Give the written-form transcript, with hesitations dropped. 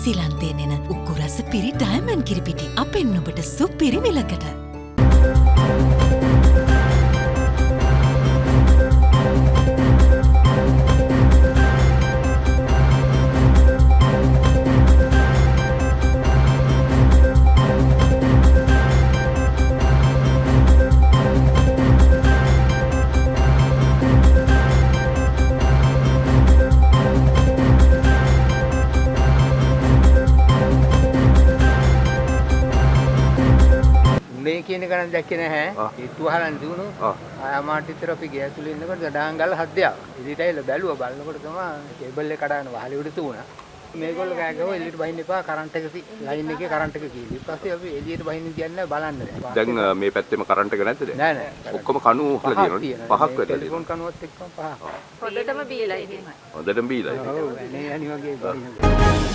නිව්සීලන්තයෙන් එන උකුරස පිරි ඩයමන්ඩ් කිරිපිටි අපෙන් ඔබට සුපිරි මිලකට. මේ කියන එක නම් දැක්කේ නැහැ. ඒත්තු අහලන් දුණු. ආයමාට විතර අපි ගේ ඇතුලේ ඉන්නකොට දඩාංගල් හද්දයක්. එළියට ඇවිල්ලා බැලුවා. බලනකොට තමයි කේබල් එක කඩාගෙන වහලෙ උඩ තුණා. මේගොල්ලෝ කෑගව එළියට බහින්න එපා කරන්ට් එක ලයින් එකේ කරන්ට් එක කීලි. ඊට පස්සේ අපි එළියට බහින්න තියන්නේ බලන්න දැන්. දැන් මේ පැත්තේම කරන්ට් එක නැද්ද දැන්? නෑ නෑ. ඔක්කොම කණු හොලා තියෙනවා. පහක් වෙලා ටෙලිෆෝන් කනුවත් එක්කම පහ. හොඳටම බීලා ඉන්නේ. හොඳටම බීලා ඉන්නේ. ඔව් නේ අනිවාර්යයෙන්.